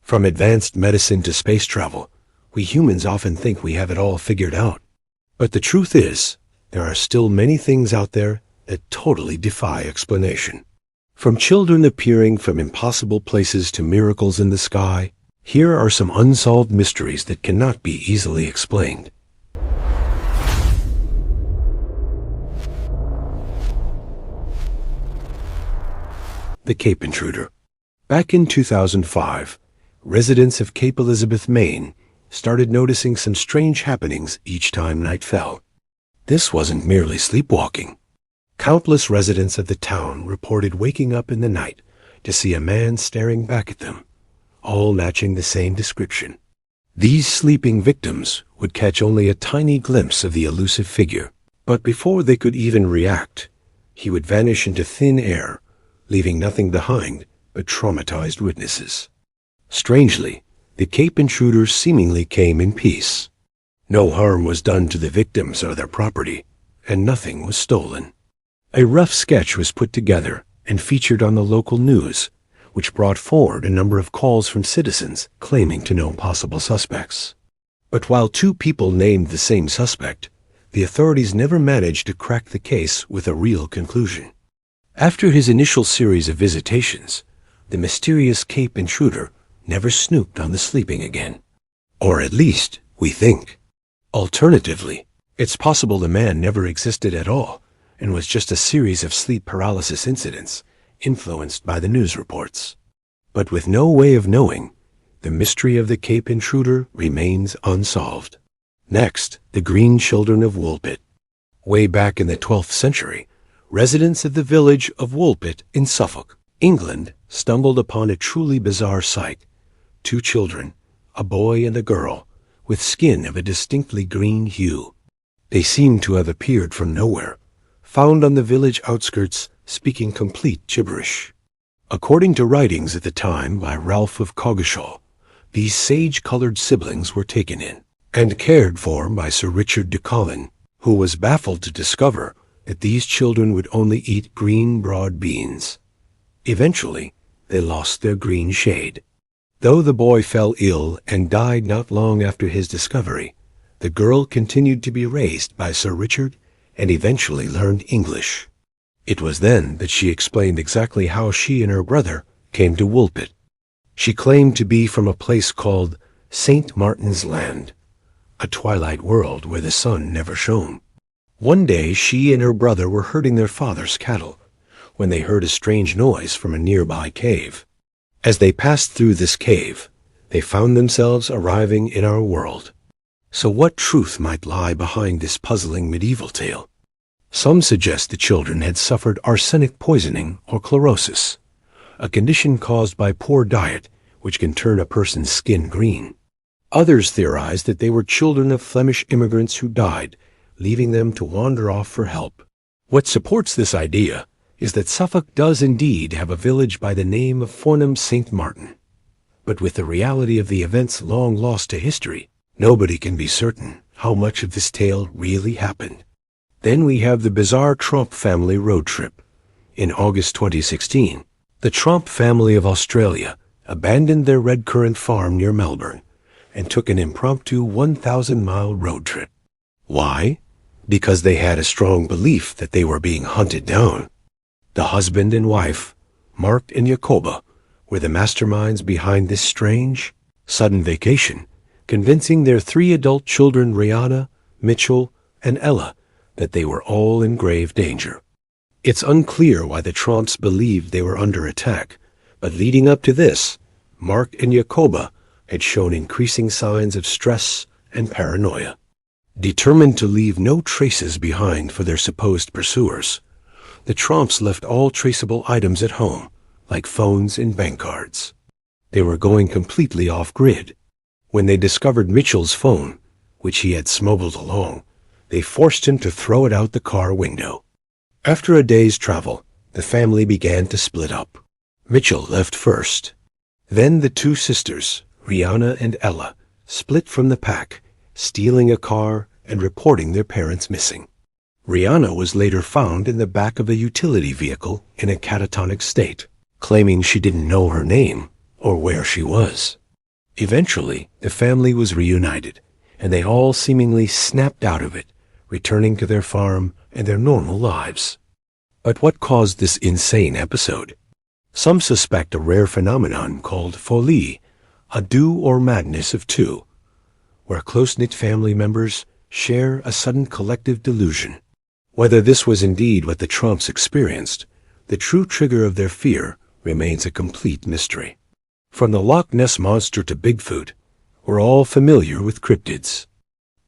From advanced medicine to space travel, we humans often think we have it all figured out. But the truth is, there are still many things out there that totally defy explanation. From children appearing from impossible places to miracles in the sky, here are some unsolved mysteries that cannot be easily explained. The Cape Intruder. Back in 2005, residents of Cape Elizabeth, Maine, started noticing some strange happenings each time night fell. This wasn't merely sleepwalking. Countless residents of the town reported waking up in the night to see a man staring back at them, all matching the same description. These sleeping victims would catch only a tiny glimpse of the elusive figure, but before they could even react, he would vanish into thin air, leaving nothing behind but traumatized witnesses. Strangely, the Cape Intruder seemingly came in peace. No harm was done to the victims or their property, and nothing was stolen. A rough sketch was put together and featured on the local news, which brought forward a number of calls from citizens claiming to know possible suspects. But while 2 people named the same suspect, the authorities never managed to crack the case with a real conclusion. After his initial series of visitations, the mysterious Cape Intruder never snooped on the sleeping again. Or at least, we think. Alternatively, it's possible the man never existed at all and was just a series of sleep paralysis incidents influenced by the news reports. But with no way of knowing, the mystery of the Cape Intruder remains unsolved. Next, the Green Children of Woolpit. Way back in the 12th century, residents of the village of Woolpit in Suffolk, England, stumbled upon a truly bizarre sight. 2 children, a boy and a girl, with skin of a distinctly green hue. They seemed to have appeared from nowhere, found on the village outskirts, speaking complete gibberish. According to writings at the time by Ralph of Coggeshall, these sage-colored siblings were taken in and cared for by Sir Richard de Colin, who was baffled to discover that these children would only eat green broad beans. Eventually, they lost their green shade. Though the boy fell ill and died not long after his discovery, the girl continued to be raised by Sir Richard and eventually learned English. It was then that she explained exactly how she and her brother came to Woolpit. She claimed to be from a place called St. Martin's Land, a twilight world where the sun never shone. One day she and her brother were herding their father's cattle when they heard a strange noise from a nearby cave. As they passed through this cave, they found themselves arriving in our world. So what truth might lie behind this puzzling medieval tale? Some suggest the children had suffered arsenic poisoning or chlorosis, a condition caused by poor diet which can turn a person's skin green. Others theorize that they were children of Flemish immigrants who died, leaving them to wander off for help. What supports this idea is that Suffolk does indeed have a village by the name of Fornham St. Martin. But with the reality of the events long lost to history, nobody can be certain how much of this tale really happened. Then we have the bizarre Tromp family road trip. In August 2016, the Tromp family of Australia abandoned their red currant farm near Melbourne and took an impromptu 1,000-mile road trip. Why? Because they had a strong belief that they were being hunted down. The husband and wife, Mark and Jacoba, were the masterminds behind this strange, sudden vacation, convincing their 3 adult children, Rihanna, Mitchell, and Ella, that they were all in grave danger. It's unclear why the Tromps believed they were under attack, but leading up to this, Mark and Jacoba had shown increasing signs of stress and paranoia. Determined to leave no traces behind for their supposed pursuers, the Tromps left all traceable items at home, like phones and bank cards. They were going completely off-grid. When they discovered Mitchell's phone, which he had smuggled along, they forced him to throw it out the car window. After a day's travel, the family began to split up. Mitchell left first. Then the 2 sisters, Rihanna and Ella, split from the pack, stealing a car and reporting their parents missing. Rihanna was later found in the back of a utility vehicle in a catatonic state, claiming she didn't know her name or where she was. Eventually, the family was reunited, and they all seemingly snapped out of it, returning to their farm and their normal lives. But what caused this insane episode? Some suspect a rare phenomenon called folie, a do or madness of two, where close-knit family members share a sudden collective delusion. Whether this was indeed what the Trumps experienced, the true trigger of their fear remains a complete mystery. From the Loch Ness Monster to Bigfoot, we're all familiar with cryptids.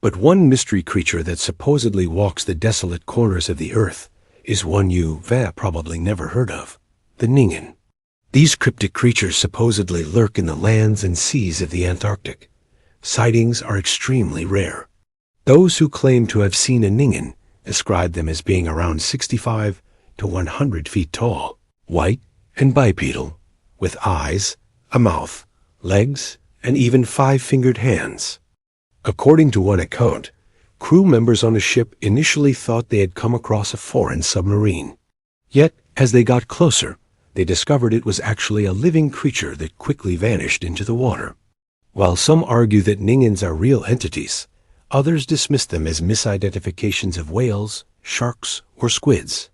But one mystery creature that supposedly walks the desolate corners of the earth is one you've probably never heard of, the Ningen. These cryptic creatures supposedly lurk in the lands and seas of the Antarctic. Sightings are extremely rare. Those who claim to have seen a Ningen describe them as being around 65 to 100 feet tall, white and bipedal, with eyes, a mouth, legs, and even 5-fingered hands. According to one account, crew members on a ship initially thought they had come across a foreign submarine. Yet, as they got closer, they discovered it was actually a living creature that quickly vanished into the water. While some argue that Ningens are real entities, others dismiss them as misidentifications of whales, sharks, or squids.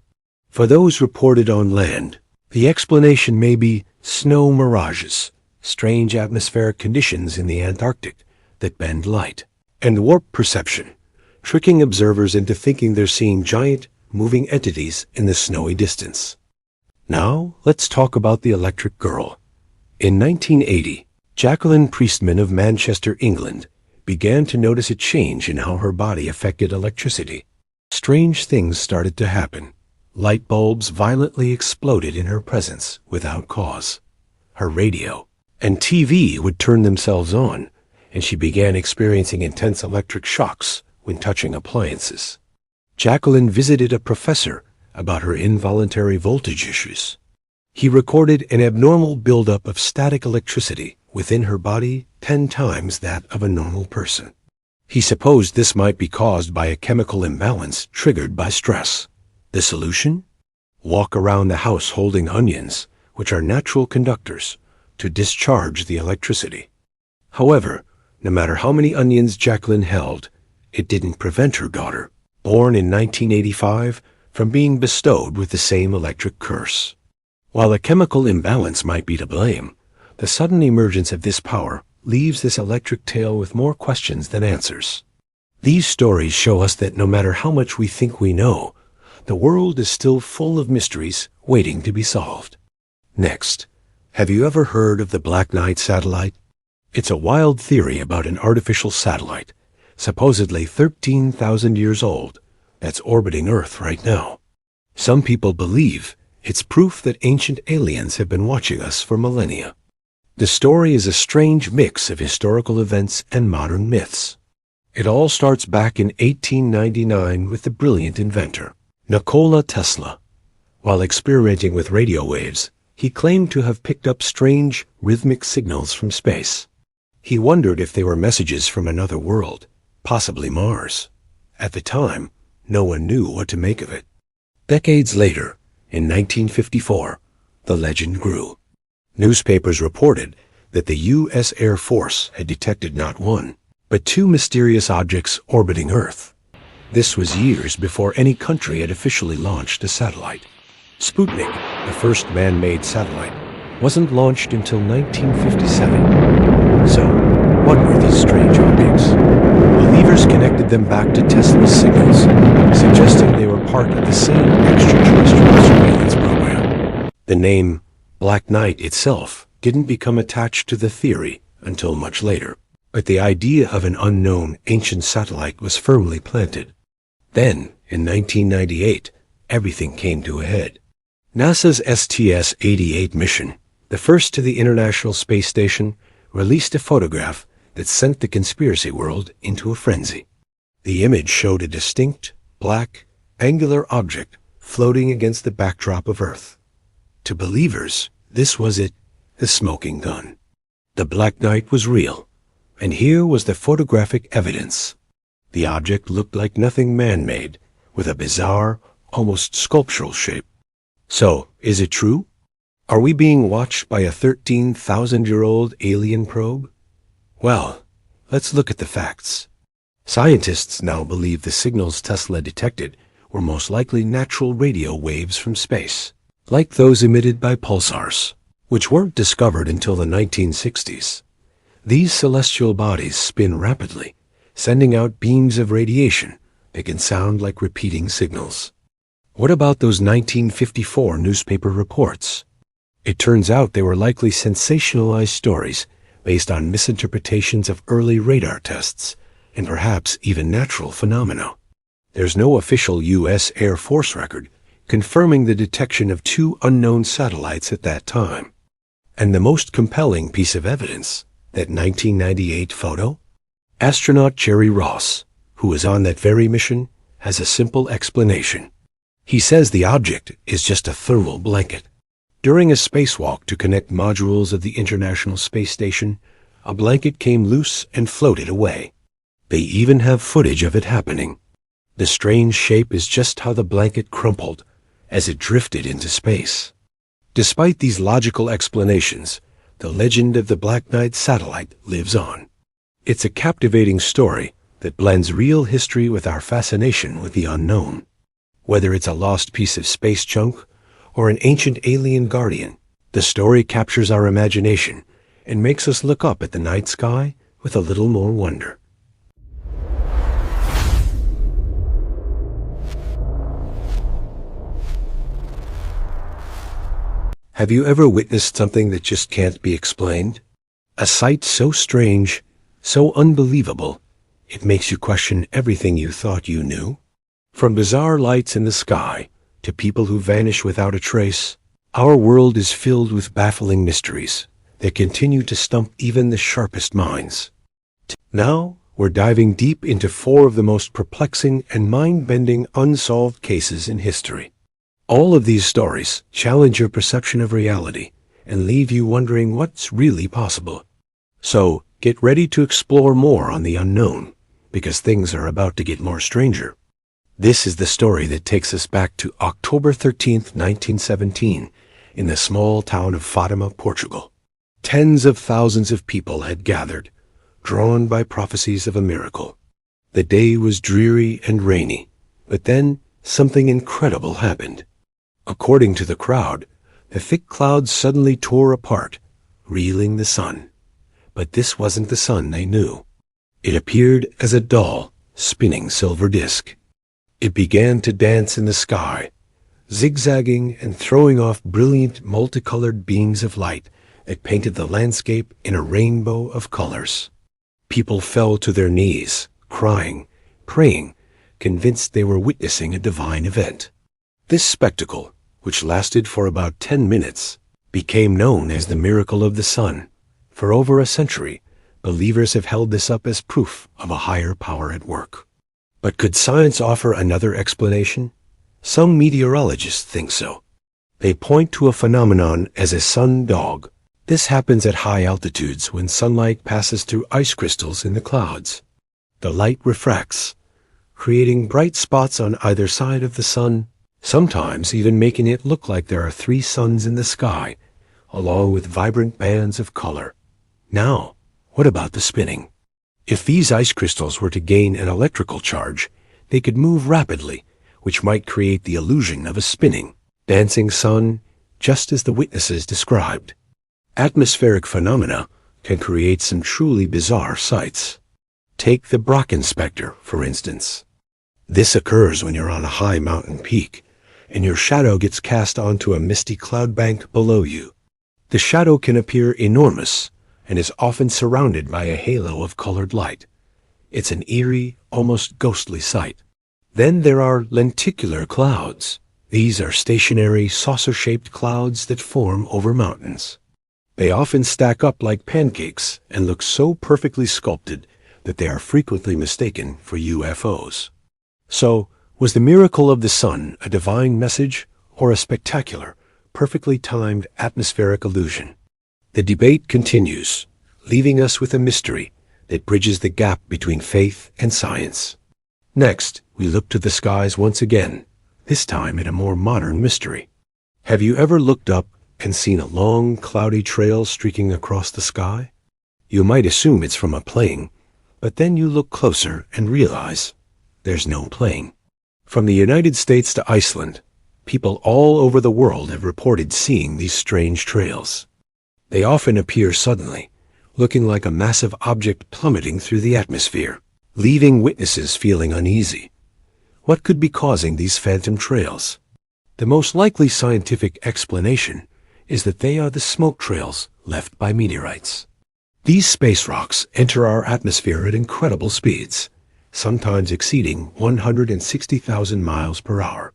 For those reported on land, the explanation may be snow mirages, strange atmospheric conditions in the Antarctic that bend light, and warp perception, tricking observers into thinking they're seeing giant, moving entities in the snowy distance. Now, let's talk about the Electric Girl. In 1980, Jacqueline Priestman of Manchester, England, began to notice a change in how her body affected electricity. Strange things started to happen. Light bulbs violently exploded in her presence without cause. Her radio and TV would turn themselves on, and she began experiencing intense electric shocks when touching appliances. Jacqueline visited a professor about her involuntary voltage issues. He recorded an abnormal buildup of static electricity within her body 10 times that of a normal person. He supposed this might be caused by a chemical imbalance triggered by stress. The solution? Walk around the house holding onions, which are natural conductors, to discharge the electricity. However, no matter how many onions Jacqueline held, it didn't prevent her daughter, born in 1985, from being bestowed with the same electric curse. While a chemical imbalance might be to blame, the sudden emergence of this power leaves this electric tale with more questions than answers. These stories show us that no matter how much we think we know, the world is still full of mysteries waiting to be solved. Next, have you ever heard of the Black Knight satellite? It's a wild theory about an artificial satellite, supposedly 13,000 years old, that's orbiting Earth right now. Some people believe it's proof that ancient aliens have been watching us for millennia. The story is a strange mix of historical events and modern myths. It all starts back in 1899 with the brilliant inventor, Nikola Tesla. While experimenting with radio waves, he claimed to have picked up strange, rhythmic signals from space. He wondered if they were messages from another world, possibly Mars. At the time, no one knew what to make of it. Decades later, in 1954, the legend grew. Newspapers reported that the U.S. Air Force had detected not one, but 2 mysterious objects orbiting Earth. This was years before any country had officially launched a satellite. Sputnik, the first man-made satellite, wasn't launched until 1957. So, what were these strange objects? Believers connected them back to Tesla's signals, suggesting they were part of the same extraterrestrial surveillance program. The name Black Knight itself didn't become attached to the theory until much later, but the idea of an unknown ancient satellite was firmly planted. Then, in 1998, everything came to a head. NASA's STS-88 mission, the first to the International Space Station, released a photograph that sent the conspiracy world into a frenzy. The image showed a distinct, black, angular object floating against the backdrop of Earth. To believers, this was it, the smoking gun. The Black Knight was real, and here was the photographic evidence. The object looked like nothing man-made, with a bizarre, almost sculptural shape. So, is it true? Are we being watched by a 13,000-year-old alien probe? Well, let's look at the facts. Scientists now believe the signals Tesla detected were most likely natural radio waves from space, like those emitted by pulsars, which weren't discovered until the 1960s. These celestial bodies spin rapidly, sending out beams of radiation that can sound like repeating signals. What about those 1954 newspaper reports? It turns out they were likely sensationalized stories based on misinterpretations of early radar tests and perhaps even natural phenomena. There's no official U.S. Air Force record confirming the detection of two unknown satellites at that time. And the most compelling piece of evidence, that 1998 photo? Astronaut Jerry Ross, who was on that very mission, has a simple explanation. He says the object is just a thermal blanket. During a spacewalk to connect modules of the International Space Station, a blanket came loose and floated away. They even have footage of it happening. The strange shape is just how the blanket crumpled as it drifted into space. Despite these logical explanations, the legend of the Black Knight satellite lives on. It's a captivating story that blends real history with our fascination with the unknown. Whether it's a lost piece of space junk or an ancient alien guardian, the story captures our imagination and makes us look up at the night sky with a little more wonder. Have you ever witnessed something that just can't be explained? A sight so strange, so unbelievable, it makes you question everything you thought you knew? From bizarre lights in the sky to people who vanish without a trace, our world is filled with baffling mysteries that continue to stump even the sharpest minds. Now, we're diving deep into 4 of the most perplexing and mind-bending unsolved cases in history. All of these stories challenge your perception of reality and leave you wondering what's really possible. So, get ready to explore more on the unknown, because things are about to get more stranger. This is the story that takes us back to October 13th, 1917, in the small town of Fatima, Portugal. Tens of thousands of people had gathered, drawn by prophecies of a miracle. The day was dreary and rainy, but then something incredible happened. According to the crowd, the thick clouds suddenly tore apart, revealing the sun. But this wasn't the sun they knew. It appeared as a dull, spinning silver disk. It began to dance in the sky, zigzagging and throwing off brilliant multicolored beams of light that painted the landscape in a rainbow of colors. People fell to their knees, crying, praying, convinced they were witnessing a divine event. This spectacle, which lasted for about 10 minutes, became known as the miracle of the sun. For over a century, believers have held this up as proof of a higher power at work. But could science offer another explanation? Some meteorologists think so. They point to a phenomenon as a sun dog. This happens at high altitudes when sunlight passes through ice crystals in the clouds. The light refracts, creating bright spots on either side of the sun, sometimes even making it look like there are 3 suns in the sky, along with vibrant bands of color. Now, what about the spinning? If these ice crystals were to gain an electrical charge, they could move rapidly, which might create the illusion of a spinning, dancing sun, just as the witnesses described. Atmospheric phenomena can create some truly bizarre sights. Take the Brocken specter, for instance. This occurs when you're on a high mountain peak, and your shadow gets cast onto a misty cloud bank below you. The shadow can appear enormous, and is often surrounded by a halo of colored light. It's an eerie, almost ghostly sight. Then there are lenticular clouds. These are stationary, saucer-shaped clouds that form over mountains. They often stack up like pancakes and look so perfectly sculpted that they are frequently mistaken for UFOs. So, was the miracle of the sun a divine message or a spectacular, perfectly timed atmospheric illusion? The debate continues, leaving us with a mystery that bridges the gap between faith and science. Next, we look to the skies once again, this time at a more modern mystery. Have you ever looked up and seen a long, cloudy trail streaking across the sky? You might assume it's from a plane, but then you look closer and realize there's no plane. From the United States to Iceland, people all over the world have reported seeing these strange trails. They often appear suddenly, looking like a massive object plummeting through the atmosphere, leaving witnesses feeling uneasy. What could be causing these phantom trails? The most likely scientific explanation is that they are the smoke trails left by meteorites. These space rocks enter our atmosphere at incredible speeds, sometimes exceeding 160,000 miles per hour.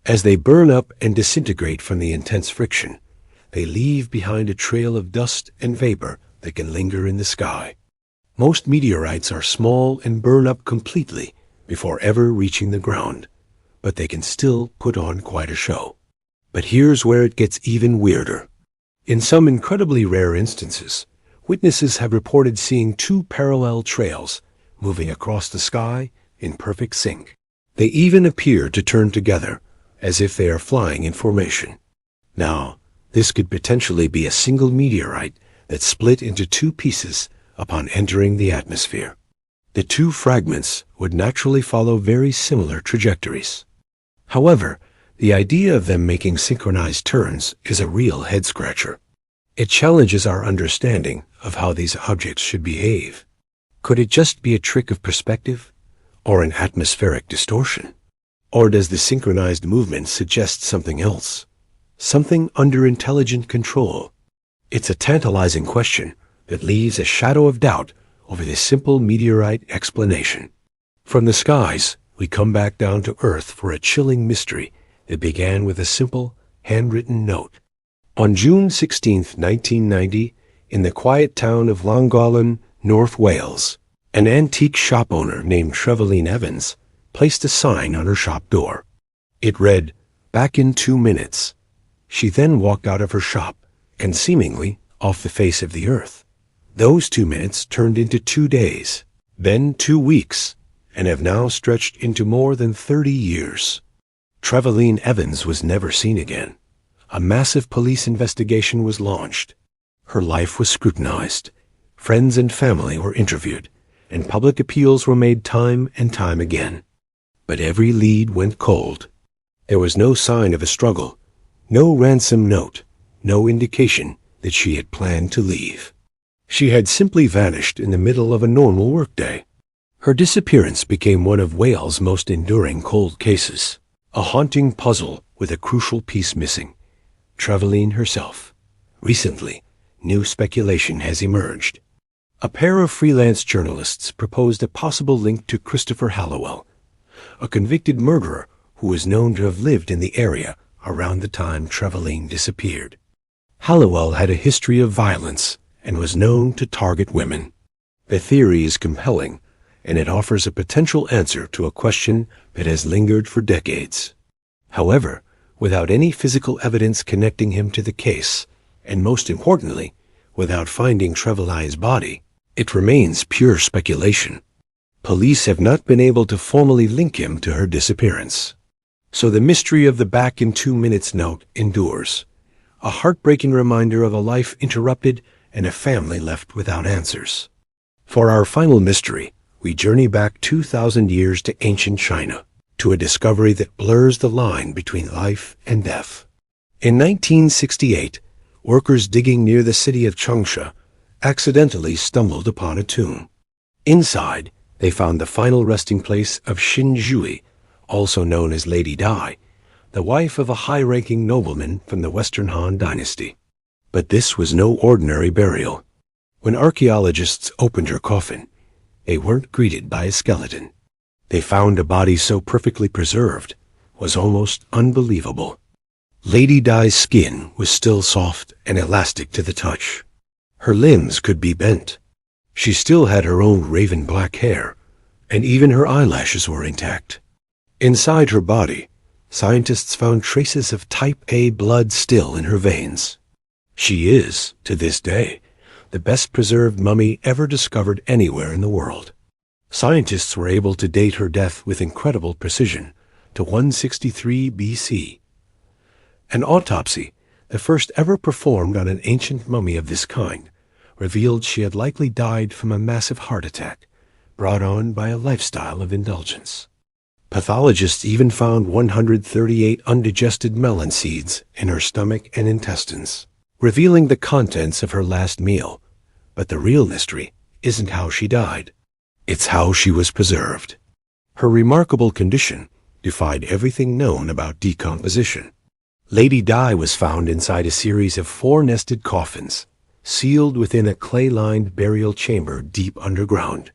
As they burn up and disintegrate from the intense friction, they leave behind a trail of dust and vapor that can linger in the sky. Most meteorites are small and burn up completely before ever reaching the ground, but they can still put on quite a show. But here's where it gets even weirder. In some incredibly rare instances, witnesses have reported seeing two parallel trails moving across the sky in perfect sync. They even appear to turn together, as if they are flying in formation. Now, this could potentially be a single meteorite that split into two pieces upon entering the atmosphere. The two fragments would naturally follow very similar trajectories. However, the idea of them making synchronized turns is a real head-scratcher. It challenges our understanding of how these objects should behave. Could it just be a trick of perspective, or an atmospheric distortion? Or does the synchronized movement suggest something else? Something under intelligent control? It's a tantalizing question that leaves a shadow of doubt over this simple meteorite explanation. From the skies, we come back down to Earth for a chilling mystery that began with a simple, handwritten note. On June 16, 1990, in the quiet town of Llangollen, North Wales, an antique shop owner named Trevelyan Evans placed a sign on her shop door. It read, "Back in 2 minutes." She then walked out of her shop and seemingly off the face of the earth. Those 2 minutes turned into 2 days, then 2 weeks, and have now stretched into more than 30 years. Trevelyan Evans was never seen again. A massive police investigation was launched. Her life was scrutinized. Friends and family were interviewed, and public appeals were made time and time again. But every lead went cold. There was no sign of a struggle, no ransom note, no indication that she had planned to leave. She had simply vanished in the middle of a normal workday. Her disappearance became one of Wales' most enduring cold cases, a haunting puzzle with a crucial piece missing: Trevelyan herself. Recently, new speculation has emerged. A pair of freelance journalists proposed a possible link to Christopher Halliwell, a convicted murderer who was known to have lived in the area around the time Trevelyan disappeared. Halliwell had a history of violence and was known to target women. The theory is compelling, and it offers a potential answer to a question that has lingered for decades. However, without any physical evidence connecting him to the case, and most importantly, without finding Trevelyan's body, it remains pure speculation. Police have not been able to formally link him to her disappearance. So the mystery of the "back in 2 minutes" note endures, a heartbreaking reminder of a life interrupted and a family left without answers. For our final mystery, we journey back 2,000 years to ancient China, to a discovery that blurs the line between life and death. In 1968, workers digging near the city of Changsha accidentally stumbled upon a tomb. Inside, they found the final resting place of Xin Zhui, also known as Lady Dai, the wife of a high-ranking nobleman from the Western Han dynasty. But this was no ordinary burial. When archaeologists opened her coffin, they weren't greeted by a skeleton. They found a body so perfectly preserved was almost unbelievable. Lady Dai's skin was still soft and elastic to the touch. Her limbs could be bent. She still had her own raven black hair, and even her eyelashes were intact. Inside her body, scientists found traces of type A blood still in her veins. She is, to this day, the best preserved mummy ever discovered anywhere in the world. Scientists were able to date her death with incredible precision to 163 BC. An autopsy, the first ever performed on an ancient mummy of this kind, revealed she had likely died from a massive heart attack, brought on by a lifestyle of indulgence. Pathologists even found 138 undigested melon seeds in her stomach and intestines, revealing the contents of her last meal. But the real mystery isn't how she died. It's how she was preserved. Her remarkable condition defied everything known about decomposition. Lady Di was found inside a series of 4 nested coffins, sealed within a clay-lined burial chamber deep underground.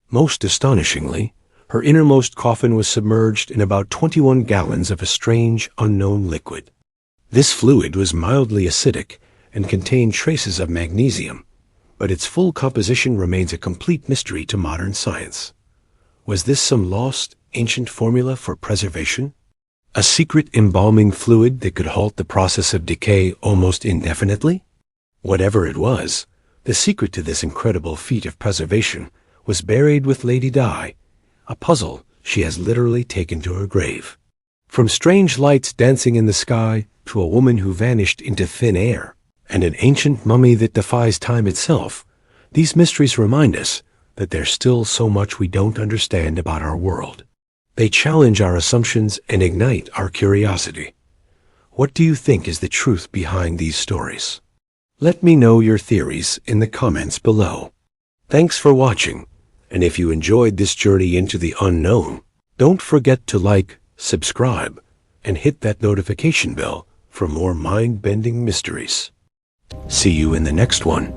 Most astonishingly, her innermost coffin was submerged in about 21 gallons of a strange, unknown liquid. This fluid was mildly acidic and contained traces of magnesium, but its full composition remains a complete mystery to modern science. Was this some lost, ancient formula for preservation? A secret embalming fluid that could halt the process of decay almost indefinitely? Whatever it was, the secret to this incredible feat of preservation was buried with Lady Di, a puzzle she has literally taken to her grave. From strange lights dancing in the sky to a woman who vanished into thin air, and an ancient mummy that defies time itself, these mysteries remind us that there's still so much we don't understand about our world. They challenge our assumptions and ignite our curiosity. What do you think is the truth behind these stories? Let me know your theories in the comments below. Thanks for watching, and if you enjoyed this journey into the unknown, don't forget to like, subscribe, and hit that notification bell for more mind-bending mysteries. See you in the next one.